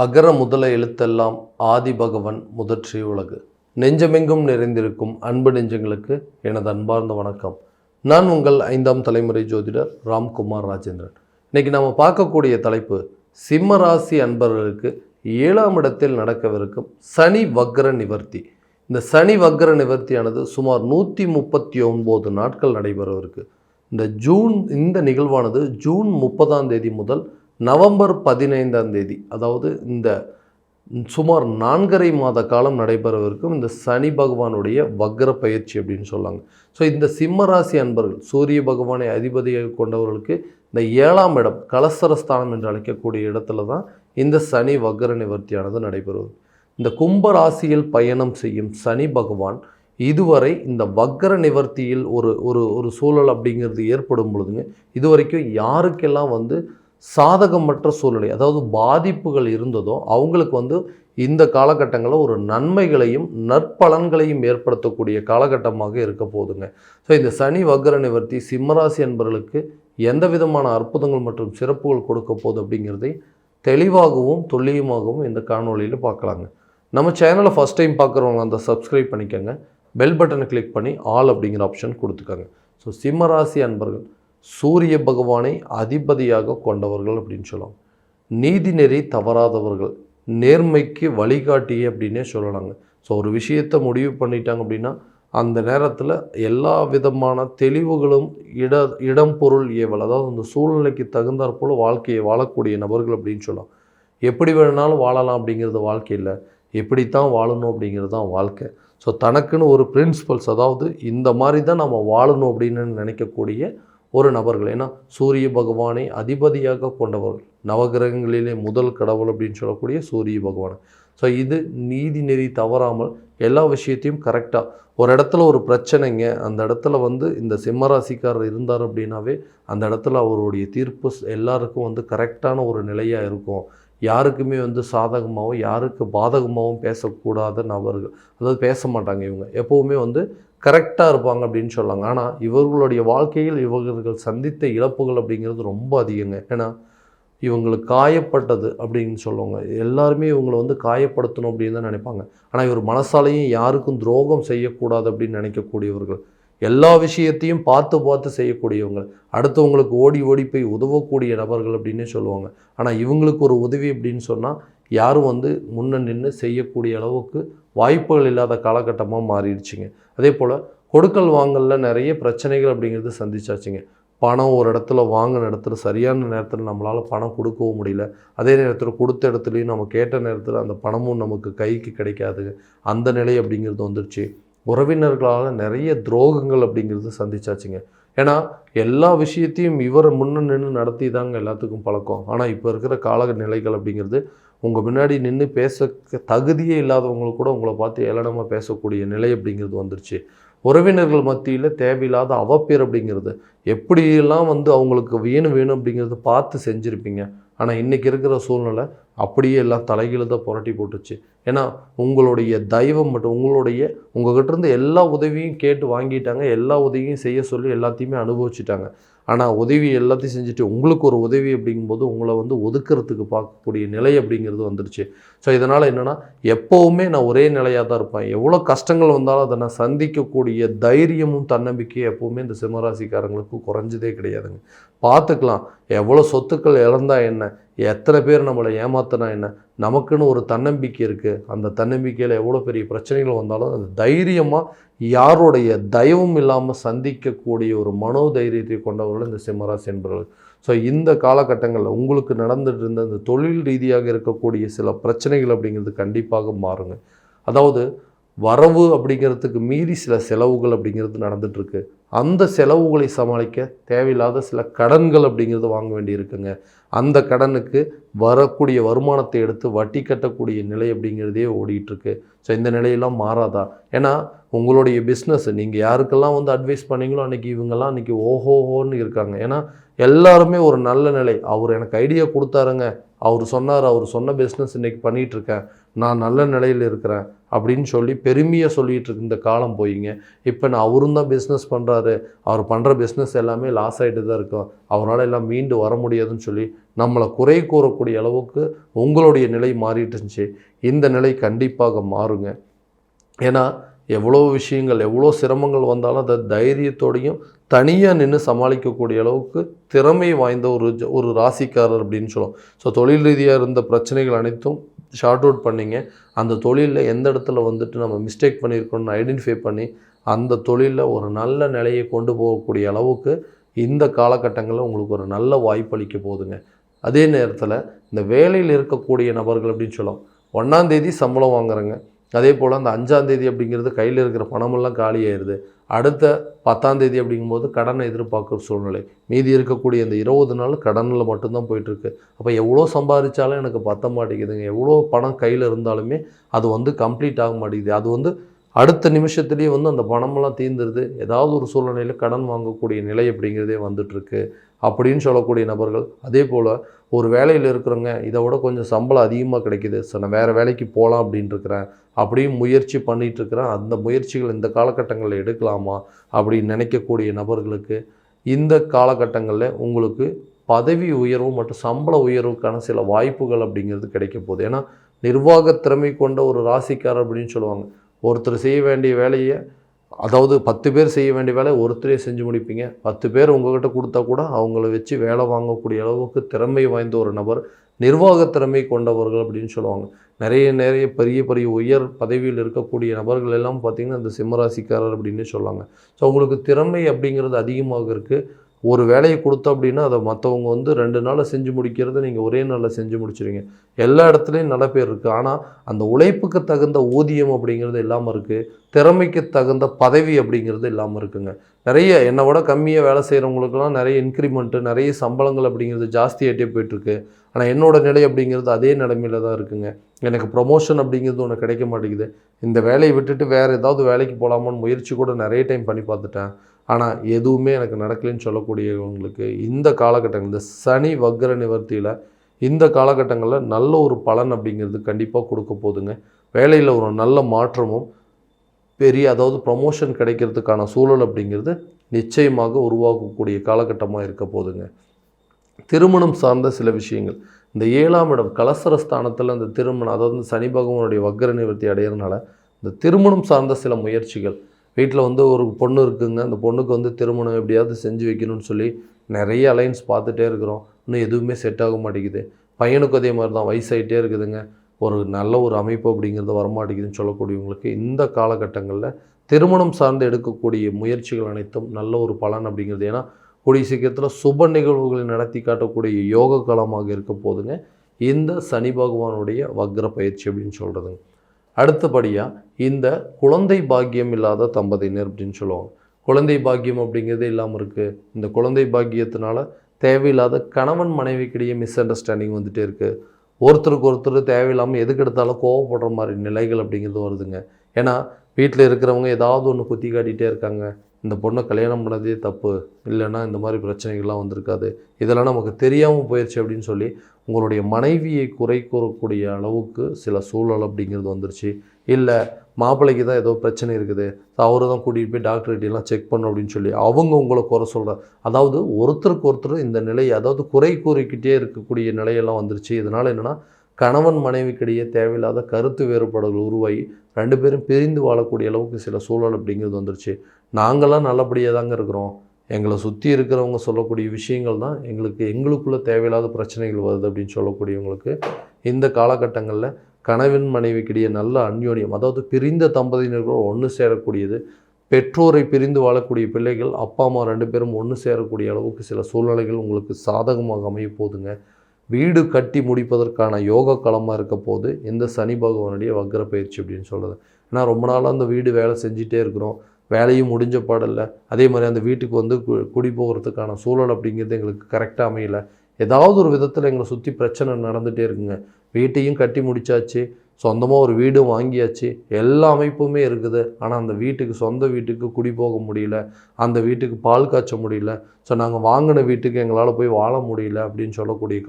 அகர முதல எழுத்தெல்லாம் ஆதி பகவன் முதற்றே உலகு. நெஞ்சமெங்கும் நிறைந்திருக்கும் அன்பு நெஞ்சங்களுக்கு எனது அன்பார்ந்த வணக்கம். நான் உங்கள் 5ஆம் தலைமுறை ஜோதிடர் ராம்குமார் ராஜேந்திரன். இன்னைக்கு நம்ம பார்க்கக்கூடிய தலைப்பு, சிம்ம ராசி அன்பர்களுக்கு 7ஆம் இடத்தில் நடக்கவிருக்கும் சனி வக்ர நிவர்த்தி. இந்த சனி வக்ர நிவர்த்தியானது சுமார் 139 நாட்கள் நடைபெறவிருக்கு. இந்த நிகழ்வானது ஜூன் 30ஆம் தேதி முதல் நவம்பர் 15ஆம் தேதி, அதாவது இந்த சுமார் 4.5 மாத காலம் நடைபெறவிருக்கும் இந்த சனி பகவானுடைய வக்ர பயிற்சி அப்படின்னு சொல்லாங்க. ஸோ இந்த சிம்ம ராசி அன்பர்கள், சூரிய பகவானை அதிபதியாக கொண்டவர்களுக்கு இந்த 7ஆம் இடம், கலசரஸ்தானம் என்று அழைக்கக்கூடிய இடத்துல தான் இந்த சனி வக்ர நிவர்த்தியானது நடைபெறுவது. இந்த கும்ப ராசியில் பயணம் செய்யும் சனி பகவான் இதுவரை இந்த வக்ர நிவர்த்தியில் ஒரு சூழல் அப்படிங்கிறது ஏற்படும் பொழுதுங்க, இதுவரைக்கும் யாருக்கெல்லாம் சாதகமற்ற சூழ்நிலை, அதாவது பாதிப்புகள் இருந்ததோ அவங்களுக்கு இந்த காலகட்டங்களில் ஒரு நன்மைகளையும் நற்பலன்களையும் ஏற்படுத்தக்கூடிய காலகட்டமாக இருக்க போதுங்க. ஸோ இந்த சனி வக்ர நிவர்த்தி சிம்மராசி என்பவர்களுக்கு எந்த விதமான அற்புதங்கள் மற்றும் சிறப்புகள் கொடுக்க போகுது அப்படிங்கிறதை தெளிவாகவும் துல்லியமாகவும் இந்த காணொலியில் பார்க்கலாங்க. நம்ம சேனலை ஃபஸ்ட் டைம் பார்க்குறவங்க அந்த சப்ஸ்கிரைப் பண்ணிக்கோங்க, பெல் பட்டனை கிளிக் பண்ணி ஆல் அப்படிங்கிற ஆப்ஷன் கொடுத்துக்கோங்க. ஸோ சிம்மராசி அன்பர்கள் சூரிய பகவானை அதிபதியாக கொண்டவர்கள் அப்படின்னு சொல்லலாம். நீதிநெறி தவறாதவர்கள், நேர்மைக்கு வழிகாட்டியே அப்படின்னே சொல்லலாங்க. ஸோ ஒரு விஷயத்தை முடிவு பண்ணிட்டாங்க அப்படின்னா அந்த நேரத்தில் எல்லா விதமான தெளிவுகளும் இடம் பொருள் ஏவல், அதாவது அந்த சூழ்நிலைக்கு தகுந்தாற்போல் வாழ்க்கையை வாழக்கூடிய நபர்கள் அப்படின்னு சொல்லலாம். எப்படி வேணுனாலும் வாழலாம் அப்படிங்கிறது வாழ்க்கை இல்லை, எப்படித்தான் வாழணும் அப்படிங்கிறது தான் வாழ்க்கை. ஸோ தனக்குன்னு ஒரு பிரின்சிபல்ஸ், அதாவது இந்த மாதிரி தான் நம்ம வாழணும் அப்படின்னு நினைக்கக்கூடிய ஒரு நபர்கள். ஏன்னா சூரிய பகவானை அதிபதியாக கொண்டவர்கள், நவகிரகங்களிலே முதல் கடவுள் அப்படின்னு சொல்லக்கூடிய சூரிய பகவான். ஸோ இது நீதி நெறி தவறாமல் எல்லா விஷயத்தையும் கரெக்டாக, ஒரு இடத்துல ஒரு பிரச்சனைங்க, அந்த இடத்துல இந்த சிம்மராசிக்காரர் இருந்தார் அப்படின்னாவே அந்த இடத்துல அவருடைய தீர்ப்பு எல்லாருக்கும் கரெக்டான ஒரு நிலையாக இருக்கும். யாருக்குமே சாதகமாகவும் யாருக்கு பாதகமாகவும் பேசக்கூடாத நபர்கள், அதாவது பேச மாட்டாங்க. இவங்க எப்போவுமே கரெக்டாக இருப்பாங்க அப்படின்னு சொல்லாங்க. ஆனால் இவர்களுடைய வாழ்க்கையில் இவர்கள் சந்தித்த இழப்புகள் அப்படிங்கிறது ரொம்ப அதிகங்க. ஏன்னா இவங்களுக்கு காயப்பட்டது அப்படின்னு சொல்லுவாங்க. எல்லாருமே இவங்களை காயப்படுத்தணும் அப்படின்னு தான் நினைப்பாங்க. ஆனால் இவர் மனசாலையும் யாருக்கும் துரோகம் செய்யக்கூடாது அப்படின்னு நினைக்கக்கூடியவர்கள், எல்லா விஷயத்தையும் பார்த்து செய்யக்கூடியவங்க, அடுத்தவங்களுக்கு ஓடி போய் உதவக்கூடிய நபர்கள் அப்படின்னே சொல்லுவாங்க. ஆனால் இவங்களுக்கு ஒரு உதவி அப்படின்னு சொன்னால் யாரும் முன்ன நின்று செய்யக்கூடிய அளவுக்கு வாய்ப்புகள் இல்லாத காலகட்டமாக மாறிடுச்சுங்க. அதே போல் கொடுக்கல் வாங்கலில் நிறைய பிரச்சனைகள் அப்படிங்கிறது சந்திச்சாச்சுங்க. பணம் ஒரு இடத்துல வாங்கின இடத்துல சரியான நேரத்தில் நம்மளால் பணம் கொடுக்கவும் முடியல, அதே நேரத்தில் கொடுத்த இடத்துலையும் நம்ம கேட்ட நேரத்தில் அந்த பணமும் நமக்கு கைக்கு கிடைக்காது, அந்த நிலை அப்படிங்கிறது வந்துடுச்சு. உறவினர்களால் நிறைய துரோகங்கள் அப்படிங்கிறது சந்திச்சாச்சுங்க. ஏன்னா எல்லா விஷயத்தையும் இவர் முன்ன நின்று நடத்தி தாங்க எல்லாத்துக்கும் பழக்கம். ஆனால் இப்போ இருக்கிற கால நிலைகள் அப்படிங்கிறது உங்கள் முன்னாடி நின்று பேச தகுதியே இல்லாதவங்களுக்கு கூட உங்களை பார்த்து ஏளனமாக பேசக்கூடிய நிலை அப்படிங்கிறது வந்துருச்சு. உறவினர்கள் மத்தியில் தேவையில்லாத அவப்பேர் அப்படிங்கிறது, எப்படியெல்லாம் அவங்களுக்கு வேணும் அப்படிங்கிறது பார்த்து செஞ்சுருப்பீங்க. ஆனால் இன்றைக்கி இருக்கிற சூழ்நிலை அப்படியே எல்லாம் தலைகீழாக புரட்டி போட்டுச்சு. ஏன்னா உங்களுடைய தெய்வம் மட்டும் உங்கள்கிட்ட இருந்து எல்லா உதவியும் கேட்டு வாங்கிட்டாங்க, எல்லா உதவியும் செய்ய சொல்லி எல்லாத்தையுமே அனுபவிச்சுட்டாங்க. ஆனால் உதவி எல்லாத்தையும் செஞ்சுட்டு உங்களுக்கு ஒரு உதவி அப்படிங்கும்போது உங்களை ஒதுக்கிறதுக்கு பார்க்கக்கூடிய நிலை அப்படிங்கிறது வந்துருச்சு. ஸோ இதனால் என்னென்னா, எப்போவுமே நான் ஒரே நிலையாக தான் இருப்பேன், எவ்வளோ கஷ்டங்கள் வந்தாலும் அதை நான் சந்திக்கக்கூடிய தைரியமும் தன்னம்பிக்கையும் எப்போவுமே இந்த சிம்மராசிக்காரங்களுக்கு குறைஞ்சதே கிடையாதுங்க. பார்த்துக்கலாம், எவ்வளோ சொத்துக்கள் இழந்தால் என்ன, எத்தனை பேர் நம்மளை ஏமாத்தினா என்ன, நமக்குன்னு ஒரு தன்னம்பிக்கை இருக்குது. அந்த தன்னம்பிக்கையில் எவ்வளோ பெரிய பிரச்சனைகள் வந்தாலும் அது தைரியமாக யாருடைய தயவும் இல்லாமல் சந்திக்கக்கூடிய ஒரு மனோதைரியத்தை கொண்டவர்கள் இந்த சிம்மராசி என்பவர்கள். ஸோ இந்த காலகட்டங்களில் உங்களுக்கு நடந்துட்டு இருந்த இந்த தொழில் ரீதியாக இருக்கக்கூடிய சில பிரச்சனைகள் அப்படிங்கிறது கண்டிப்பாக மாறுங்க. அதாவது வரவு அப்படிங்கிறதுக்கு மீறி சில செலவுகள் அப்படிங்கிறது நடந்துகிட்ருக்கு. அந்த செலவுகளை சமாளிக்க தேவையில்லாத சில கடன்கள் அப்படிங்கிறது வாங்க வேண்டி இருக்குங்க. அந்த கடனுக்கு வரக்கூடிய வருமானத்தை எடுத்து வட்டி கட்டக்கூடிய நிலை அப்படிங்கிறதே ஓடிட்டுருக்கு. ஸோ இந்த நிலையெல்லாம் மாறாதா? ஏன்னா உங்களுடைய பிஸ்னஸ் நீங்கள் யாருக்கெல்லாம் அட்வைஸ் பண்ணிங்களோ அன்றைக்கி இவங்கெல்லாம் அன்றைக்கி ஓஹோஹோன்னு இருக்காங்க. ஏன்னா எல்லாருமே ஒரு நல்ல நிலை, அவர் எனக்கு ஐடியா கொடுத்தாருங்க, அவர் சொன்னார், அவர் சொன்ன பிஸ்னஸ் இன்றைக்கி பண்ணிகிட்ருக்கேன், நான் நல்ல நிலையில் இருக்கிறேன் அப்படின்னு சொல்லி பெருமையாக சொல்லிகிட்டு இருக்க இந்த காலம் போயிங்க. இப்போ நான் அவரும் தான் பிஸ்னஸ் பண்ணுறாரு, அவர் பண்ணுற பிஸ்னஸ் எல்லாமே லாஸ் ஆகிட்டு தான் இருக்கும், அவரால் எல்லாம் மீண்டு வர முடியாதுன்னு சொல்லி நம்மளை குறை கூறக்கூடிய அளவுக்கு உங்களுடைய நிலை மாறிட்டு இருந்துச்சு. இந்த நிலை கண்டிப்பாக மாறுங்க. ஏன்னா எவ்வளோ விஷயங்கள், எவ்வளோ சிரமங்கள் வந்தாலும் அதை தைரியத்தோடையும் தனியாக நின்று சமாளிக்கக்கூடிய அளவுக்கு திறமை வாய்ந்த ஒரு ராசிக்காரர் அப்படின்னு சொல்லுவோம். ஸோ தொழில் ரீதியாக இருந்த பிரச்சனைகள் அனைத்தும் ஷார்ட் அவுட் பண்ணிங்க. அந்த தொழிலில் எந்த இடத்துல வந்துட்டு நம்ம மிஸ்டேக் பண்ணியிருக்கோம்னு ஐடென்டிஃபை பண்ணி அந்த தொழிலில் ஒரு நல்ல நிலையை கொண்டு போகக்கூடிய அளவுக்கு இந்த காலகட்டங்களில் உங்களுக்கு ஒரு நல்ல வாய்ப்பளிக்க போகுதுங்க. அதே நேரத்தில் இந்த வேலையில் இருக்கக்கூடிய நபர்கள் அப்படின்னு சொல்லலாம், 1ஆம் தேதி சம்பளம் வாங்குறேங்க, அதே போல் அந்த 5ஆம் தேதி அப்படிங்கிறது கையில் இருக்கிற பணமெல்லாம் காலியாயிருது. அடுத்த 10ஆம் தேதி அப்படிங்கும்போது கடனை எதிர்பார்க்குற சூழ்நிலை. மீதி இருக்கக்கூடிய இந்த 20 நாள் கடனில் மட்டும்தான் போயிட்டுருக்கு. அப்போ எவ்வளோ சம்பாதிச்சாலும் எனக்கு பத்த மாட்டேங்குதுங்க, எவ்வளோ பணம் கையில் இருந்தாலுமே அது கம்ப்ளீட் ஆக மாட்டேங்குது. அது அடுத்த நிமிஷத்துலேயே அந்த பணமெல்லாம் தீர்ந்துருது. ஏதாவது ஒரு சூழ்நிலையில் கடன் வாங்கக்கூடிய நிலை அப்படிங்கிறதே வந்துட்டுருக்கு அப்படின்னு சொல்லக்கூடிய நபர்கள். அதே போல் ஒரு வேலையில் இருக்கிறவங்க, இதை விட கொஞ்சம் சம்பளம் அதிகமாக கிடைக்கிது, ஸோ நான் வேறு வேலைக்கு போகலாம் அப்படின்ட்டுருக்கிறேன், அப்படியும் முயற்சி பண்ணிகிட்ருக்கிறேன், அந்த முயற்சிகள் இந்த காலகட்டங்களில் எடுக்கலாமா அப்படின்னு நினைக்கக்கூடிய நபர்களுக்கு இந்த காலகட்டங்களில் உங்களுக்கு பதவி உயர்வு மற்றும் சம்பள உயர்வுக்கான சில வாய்ப்புகள் அப்படிங்கிறது கிடைக்க போகுது. ஏன்னா நிர்வாக திறமை கொண்ட ஒரு ராசிக்காரர் அப்படின்னு சொல்லுவாங்க. ஒருத்தர் செய்ய வேண்டிய வேலையை, அதாவது 10 பேர் செய்ய வேண்டிய வேலை ஒருத்தரே செஞ்சு முடிப்பீங்க. 10 பேர் உங்கள்கிட்ட கொடுத்தா கூட அவங்கள வச்சு வேலை வாங்கக்கூடிய அளவுக்கு திறமை வாய்ந்த ஒரு நபர், நிர்வாக திறமை கொண்டவர்கள் அப்படின்னு சொல்லுவாங்க. நிறைய பெரிய பெரிய உயர் பதவியில் இருக்கக்கூடிய நபர்கள் எல்லாம் பார்த்திங்கன்னா இந்த சிம்மராசிக்காரர் அப்படின்னு சொல்லுவாங்க. ஸோ உங்களுக்கு திறமை அப்படிங்கிறது அதிகமாக இருக்குது. ஒரு வேலையை கொடுத்தோம் அப்படின்னா அதை மற்றவங்க 2 நாளில் செஞ்சு முடிக்கிறத நீங்கள் ஒரே நாளில் செஞ்சு முடிச்சிடுவீங்க. எல்லா இடத்துலையும் நல்ல பேர் இருக்குது. ஆனால் அந்த உழைப்புக்கு தகுந்த ஊதியம் அப்படிங்கிறது இல்லாமல் இருக்குது, திறமைக்கு தகுந்த பதவி அப்படிங்கிறது இல்லாமல் இருக்குங்க. நிறைய என்னை விட கம்மியாக வேலை செய்கிறவங்களுக்கெல்லாம் நிறைய இன்க்ரிமெண்ட்டு, நிறைய சம்பளங்கள் அப்படிங்கிறது ஜாஸ்தியாகிட்டே போயிட்டுருக்கு. ஆனால் என்னோடய நிலை அப்படிங்கிறது அதே நிலைமையில் தான் இருக்குங்க. எனக்கு ப்ரொமோஷன் அப்படிங்கிறது ஒன்று கிடைக்க மாட்டேங்குது. இந்த வேலையை விட்டுட்டு வேறு ஏதாவது வேலைக்கு போகலாமான்னு முயற்சி கூட நிறைய டைம் பண்ணி பார்த்துட்டேன். ஆனால் எதுவுமே எனக்கு நடக்கலைன்னு சொல்லக்கூடியவங்களுக்கு இந்த காலகட்டங்கள், இந்த சனி வக்ர நிவர்த்தியில் இந்த காலகட்டங்களில் நல்ல ஒரு பலன் அப்படிங்கிறது கண்டிப்பாக கொடுக்க போகுதுங்க. வேலையில் ஒரு நல்ல மாற்றமும் அதாவது ப்ரமோஷன் கிடைக்கிறதுக்கான சூழல் அப்படிங்கிறது நிச்சயமாக உருவாக்கக்கூடிய காலகட்டமாக இருக்க போகுதுங்க. திருமணம் சார்ந்த சில விஷயங்கள், இந்த 7ஆம் இடம் கலசரஸ்தானத்தில் இந்த திருமணம், அதாவது சனி பகவானுடைய வக்ர நிவர்த்தி அடைகிறதுனால இந்த திருமணம் சார்ந்த சில முயற்சிகள், வீட்டில் ஒரு பொண்ணு இருக்குங்க, அந்த பொண்ணுக்கு திருமணம் எப்படியாவது செஞ்சு வைக்கணும்னு சொல்லி நிறைய அலைன்ஸ் பார்த்துட்டே இருக்கிறோம், இன்னும் எதுவுமே செட் ஆக மாட்டேங்குது. பையனுக்கும் அதே மாதிரி தான், வயசாகிட்டே இருக்குதுங்க, ஒரு நல்ல ஒரு அமைப்பு அப்படிங்கிறது வரமாட்டேங்குதுன்னு சொல்லக்கூடியவங்களுக்கு இந்த காலகட்டங்களில் திருமணம் சார்ந்து எடுக்கக்கூடிய முயற்சிகள் அனைத்தும் நல்ல ஒரு பலன் அப்படிங்கிறது. ஏன்னா கூடிய சீக்கிரத்தில் சுப நிகழ்வுகளை நடத்தி காட்டக்கூடிய யோக காலமாக இருக்க போதுங்க இந்த சனி பகவானுடைய வக்ர பயிற்சி அப்படின்னு சொல்கிறதுங்க. அடுத்தபடியாக இந்த குழந்தை பாக்கியம் இல்லாத தம்பதியினர் அப்படின்னு சொல்லுவாங்க. குழந்தை பாக்கியம் அப்படிங்கிறதே இல்லாமல் இருக்குது. இந்த குழந்தை பாக்கியத்தினால தேவையில்லாத கணவன் மனைவிக்கிடையே மிஸ் அண்டர்ஸ்டாண்டிங் வந்துகிட்டே இருக்குது. ஒருத்தருக்கு ஒருத்தர் தேவையில்லாமல் எதுக்கு எடுத்தாலும் கோவப்படுற மாதிரி நிலைகள் அப்படிங்கிறது வருதுங்க. ஏன்னா வீட்டில் இருக்கிறவங்க ஏதாவது ஒன்று குத்தி காட்டிகிட்டே இருக்காங்க, இந்த பொண்ணை கல்யாணம் பண்ணதே தப்பு, இல்லைன்னா இந்த மாதிரி பிரச்சனைகள்லாம் வந்திருக்காது, இதெல்லாம் நமக்கு தெரியாமல் போயிடுச்சு அப்படின்னு சொல்லி உங்களுடைய மனைவியை குறை கூறக்கூடிய அளவுக்கு சில சூழல் அப்படிங்கிறது வந்துருச்சு. இல்லை மாப்பிள்ளைக்கு தான் ஏதோ பிரச்சனை இருக்குது, அவரை தான் கூட்டிகிட்டு போய் டாக்டர்கிட்டலாம் செக் பண்ணணும் அப்படின்னு சொல்லி அவங்க உங்களை குறை சொல்கிறார். அதாவது ஒருத்தருக்கு ஒருத்தர் இந்த நிலை, அதாவது குறை கூறிக்கிட்டே இருக்கக்கூடிய நிலையெல்லாம் வந்துருச்சு. இதனால் என்னென்னா கணவன் மனைவிக்கிடையே தேவையில்லாத கருத்து வேறுபாடுகள் உருவாகி 2 பேரும் பிரிந்து வாழக்கூடிய அளவுக்கு சில சூழல் அப்படிங்கிறது வந்துருச்சு. நாங்களாம் நல்லபடியாக தாங்க இருக்கிறோம், எங்களை சுற்றி இருக்கிறவங்க சொல்லக்கூடிய விஷயங்கள் தான் எங்களுக்குள்ளே தேவையில்லாத பிரச்சனைகள் வருது அப்படின்னு சொல்லக்கூடியவங்களுக்கு இந்த காலகட்டங்களில் கணவன் மனைவிக்கிடையே நல்ல அந்யோன்யம், அதாவது பிரிந்த தம்பதியினர்கள் ஒன்று சேரக்கூடியது, பெற்றோரை பிரிந்து வாழக்கூடிய பிள்ளைகள் அப்பா அம்மா 2 பேரும் ஒன்று சேரக்கூடிய அளவுக்கு சில சூழ்நிலைகள் உங்களுக்கு சாதகமாக அமைய போதுங்க. வீடு கட்டி முடிப்பதற்கான யோக காலமாக இருக்க போது இந்த சனி பகவானுடைய வக்ர பயிற்சி அப்படின்னு சொல்கிறது. ஏன்னா ரொம்ப நாளாக அந்த வீடு வேலை செஞ்சிட்டே இருக்கிறோம், வேலையும் முடிஞ்ச பாடலை, அதே மாதிரி அந்த வீட்டுக்கு குடி போகிறதுக்கான சூழல் அப்படிங்கிறது எங்களுக்கு கரெக்டாக அமையலை, ஏதாவது ஒரு விதத்தில் எங்களை சுற்றி பிரச்சனை நடந்துகிட்டே இருக்குங்க. வீட்டையும் கட்டி முடித்தாச்சு, சொந்தமாக ஒரு வீடும் வாங்கியாச்சு, எல்லா அமைப்புமே இருக்குது. ஆனால் அந்த சொந்த வீட்டுக்கு குடி போக முடியல, அந்த வீட்டுக்கு பால் காய்ச்ச முடியல, ஸோ நாங்கள் வாங்கின வீட்டுக்கு எங்களால் போய் வாழ முடியல அப்படின்னு சொல்லக்கூடிய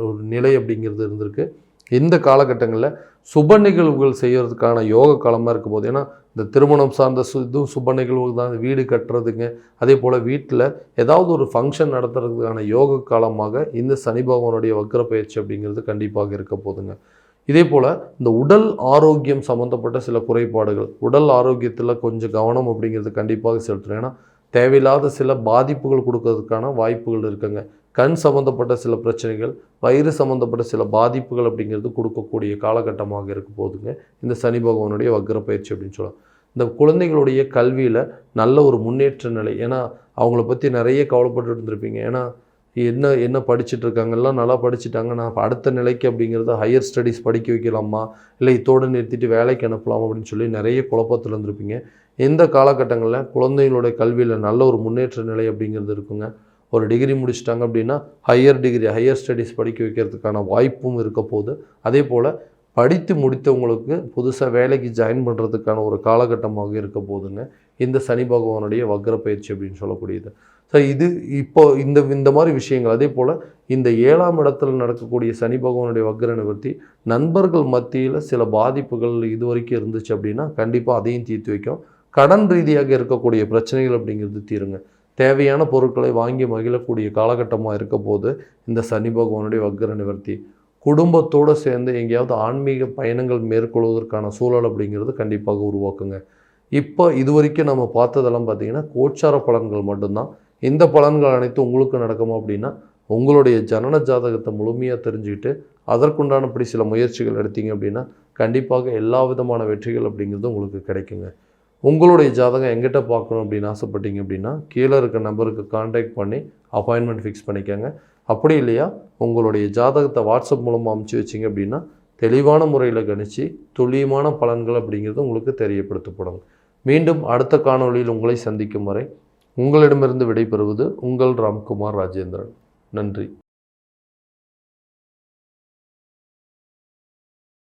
ஒரு நிலை அப்படிங்கிறது இருந்திருக்கு. இந்த காலகட்டங்களில் சுப நிகழ்வுகள் செய்கிறதுக்கான யோக காலமாக இருக்க போது. ஏன்னா இந்த திருமணம் சார்ந்த இதுவும் சுப நிகழ்வு தான், வீடு கட்டுறதுங்க, அதே போல் வீட்டில் ஏதாவது ஒரு ஃபங்க்ஷன் நடத்துறதுக்கான யோக காலமாக இந்த சனி பகவானுடைய வக்ர பயிற்சி அப்படிங்கிறது கண்டிப்பாக இருக்க போதுங்க. இதே போல் இந்த உடல் ஆரோக்கியம் சம்மந்தப்பட்ட சில குறைபாடுகள், உடல் ஆரோக்கியத்தில் கொஞ்சம் கவனம் அப்படிங்கிறது கண்டிப்பாக செலுத்தணும். ஏன்னா தேவையில்லாத சில பாதிப்புகள் கொடுக்கறதுக்கான வாய்ப்புகள் இருக்குங்க. கண் சம்மந்தப்பட்ட சில பிரச்சனைகள், வயிறு சம்மந்தப்பட்ட சில பாதிப்புகள் அப்படிங்கிறது கொடுக்கக்கூடிய காலகட்டமாக இருக்க போதுங்க இந்த சனி பகவானுடைய வக்ர பயிற்சி அப்படின்னு சொல்லலாம். இந்த குழந்தைகளுடைய கல்வியில் நல்ல ஒரு முன்னேற்ற நிலை, ஏன்னா அவங்கள பற்றி நிறைய கவலைப்பட்டு இருந்திருப்பீங்க. ஏன்னா என்ன என்ன படிச்சுட்டு இருக்காங்கலாம், நல்லா படிச்சுட்டாங்க, நான் அடுத்த நிலைக்கு அப்படிங்கிறத ஹையர் ஸ்டடீஸ் படிக்க வைக்கலாமா, இல்லை இதோடு நிறுத்திட்டு வேலைக்கு அனுப்பலாம் அப்படின்னு சொல்லி நிறைய குழப்பத்தில் இருந்திருப்பீங்க. இந்த காலகட்டங்களில் குழந்தைகளுடைய கல்வியில் நல்ல ஒரு முன்னேற்ற நிலை அப்படிங்கிறது இருக்குங்க. ஒரு டிகிரி முடிச்சிட்டாங்க அப்படின்னா ஹையர் ஸ்டடீஸ் படிக்க வைக்கிறதுக்கான வாய்ப்பும் இருக்க போகுது. அதே போல் படித்து முடித்தவங்களுக்கு புதுசாக வேலைக்கு ஜாயின் பண்ணுறதுக்கான ஒரு காலகட்டமாக இருக்க போதுங்க இந்த சனி பகவானுடைய வக்ர பயிற்சி அப்படின்னு சொல்லக்கூடியது. ஸோ இது இப்போ இந்த மாதிரி விஷயங்கள். அதே போல் இந்த 7ஆம் இடத்துல நடக்கக்கூடிய சனி பகவானுடைய வக்ர நிவர்த்தி நண்பர்கள் மத்தியில் சில பாதிப்புகள் இது வரைக்கும் இருந்துச்சு அப்படின்னா கண்டிப்பாக அதையும் தீர்த்து வைக்கும். கடன் ரீதியாக இருக்கக்கூடிய பிரச்சனைகள் அப்படிங்கிறது தீருங்க. தேவையான பொருட்களை வாங்கி மகிழக்கூடிய காலகட்டமாக இருக்க போது இந்த சனி பகவானுடைய வக்ர நிவர்த்தி. குடும்பத்தோடு சேர்ந்து எங்கேயாவது ஆன்மீக பயணங்கள் மேற்கொள்வதற்கான சூழல் அப்படிங்கிறது கண்டிப்பாக உருவாக்குங்க. இப்போ இது வரைக்கும் நம்ம பார்த்ததெல்லாம் பார்த்திங்கன்னா கோச்சார பலன்கள் மட்டும்தான். இந்த பலன்கள் அனைத்தும் உங்களுக்கு நடக்குமா அப்படின்னா உங்களுடைய ஜனன ஜாதகத்தை முழுமையாக தெரிஞ்சுக்கிட்டு அதற்குண்டானபடி சில முயற்சிகள் எடுத்தீங்க அப்படின்னா கண்டிப்பாக எல்லா விதமான வெற்றிகள் அப்படிங்கிறது உங்களுக்கு கிடைக்குங்க. உங்களுடைய ஜாதகம் எங்கிட்ட பார்க்கணும் அப்படின்னு ஆசைப்பட்டீங்க அப்படின்னா கீழே இருக்க நம்பருக்கு கான்டாக்ட் பண்ணி அப்பாயின்மெண்ட் ஃபிக்ஸ் பண்ணிக்கோங்க. அப்படி இல்லையா உங்களுடைய ஜாதகத்தை வாட்ஸ்அப் மூலமாக அமுச்சு வச்சிங்க அப்படின்னா தெளிவான முறையில் கணிச்சு துல்லியமான பலன்கள் அப்படிங்கிறது உங்களுக்கு தெரியப்படுத்தப்படும். மீண்டும் அடுத்த காணொளியில் உங்களை சந்திக்கும் வரை உங்களிடமிருந்து விடைபெறுவது உங்கள் ராம்குமார் ராஜேந்திரன். நன்றி.